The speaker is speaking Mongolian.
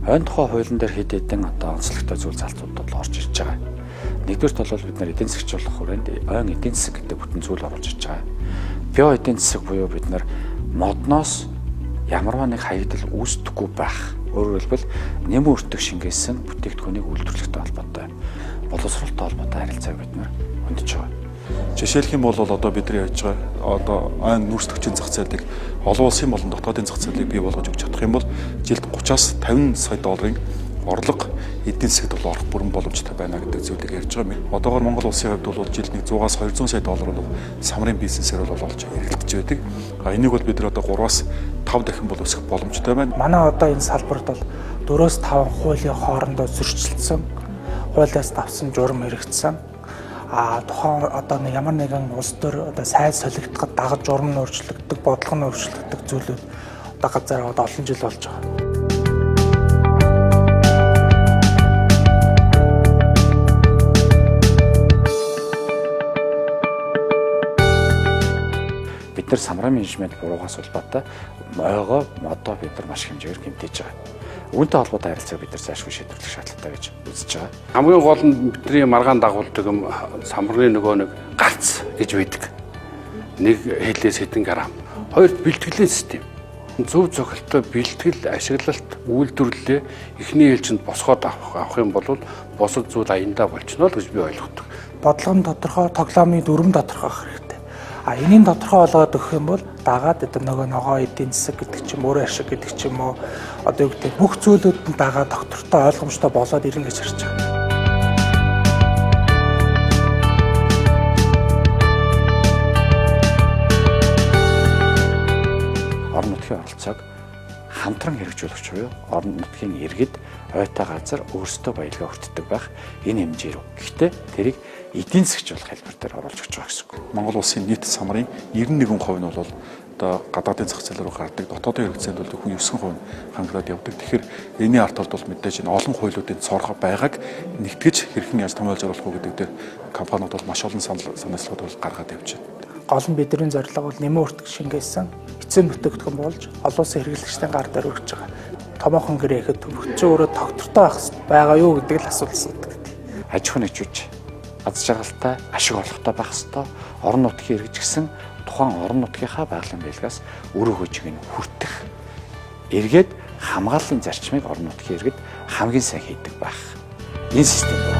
ойн тухай хуулийн дээр хэд хэдэн одоо онцлогтой зүйл залтуудад орж ирж байгаа. Нэгдүгээрт бол бид нар эдийн засгчлуулах хүрээнд ойн эдийн засаг гэдэг бүтэн зүйл оруулж ирж байгаа. Био эдийн засаг буюу бид нар модноос ямарваа нэг хаягдал үүсдэггүй байх. Өөрөөр хэлбэл нэм өртөг шингээсэн бүтээгдэхүүнийг үйлдвэрлэхтэй холбоотой, боловсролтой холбоотой харилцааг бид нар хөндөж байгаа. Жишээлх юм бол одоо бидний ярьж байгаа одоо ойн нүүрсдэгчийн зах зээлийг олон улсын болон дотоодын зах зээлийг бий болгож өгч чадах юм бол жилд 30-аас 50 сая долларын орлого эдийн засагт орох бүрэн боломжтой байна гэдэг зүйлийг ярьж байгаа юм. Одоогоор Монгол улсын хувьд бол жилд 100-аас 200 сая доллар бол самрын бизнесээр бол олж эргэлдэж байдаг. Энийг бол бид одоо 3-аас 5 дахин бол өсөх боломжтой байна. Манай одоо энэ салбарт бол 4-5 хуулийн хоорондоо зөрчилдсөн, хуулиас давсан журам хэрэгжсэн. Тухайн одоо ямар нэгэн улс төр одоо сайд солигдоход дагаж журам нь өөрчлөгддөг, бодлого нь өөрчлөгддөг зүйлүүд одоо газар одоо олон жил болж байгаа. Бид нар самраа менежмент буруугаас улбаатай ойгоо модоо бид нар маш хэмжээгээр хэмтэж байгаа. Үүнтэй холбоотой харилцааг бид нар зайлшгүй шийдвэрлэх шаардлагатай гэж үзэж байгаа. Хамгийн гол нь бидний маргаан дагуулдаг юм самрын нөгөө нэг гац гэж байдаг. Нэг хэлээс хэдэн грамм. Хоёр бэлтгэлийн систем. Зөв зөвхөлтөй бэлтгэл, ашиглалт, үйлдвэрлэлээ эхний ээлжинд босгоод авах юм бол босод зүйл аяндаа болчихно л гэж би ойлгодог. Бодлогын тодорхой, тоглоомын дүрм тодорхой хэрэгтэй. Энийн тодорхой болгоод өгөх юм бол дагаад одоо нөгөө ногоо эдийн засаг гэдэг ч юм, өөрөө ашиг гэдэг ч юм уу одоо юу гэдэг бүх зүйлүүд нь дагаад доктортой ойлгомжтой болоод ирнэ гэж харж байгаа. Орон нутгийн оролцоог хамтран хэрэгжүүлэгч буюу орон нутгийн иргэд ойтой газар өөрсдөө баялгаа хүртдэг байх энэ хэмжээ рүү. Гэхдээ тэрийг эдийн засгч болох хэлбэр дээр оруулж өгч байгаа гэсэн үг. Монгол улсын нийт самрын 91% нь бол одоо гадаадын зах зээл рүү гардаг, дотоодын хэрэгцээнд бол хүн 9% хангалтад явдаг. Тэгэхээр энэний ард талд бол мэдээж энэ олон хуулиудын цорго байгааг нэгтгэж хэрхэн яаж томьёолж оруулах вэ гэдэг дээр компаниуд бол маш олон санаачлалууд бол гаргаад явж байна. Гол нь бидний зорилго бол нэмэн өртөг шингээсэн эцсийн бүтээгдэхүүн болж олон улсын хэрэглэгчдийн гар дээр өргөж байгаа. Томоохон гэрээ ихэд төвөгч өөрөө тогтвортой байгаа юу гэдэг л асуулт асуудаг. Аж ахуйн нэгжүүч аз жаргалтай, ашиг орлоготой байх ёстой. Орон нутгийн иргэжсэн тухайн орон нутгийнхаа байгалийн байлгаас үр хөгжийг нь хүртэх. Эргээд хамгааллын зарчмыг орон нутгийн иргэд хамгийн сайн хийдэг байх. Энэ систем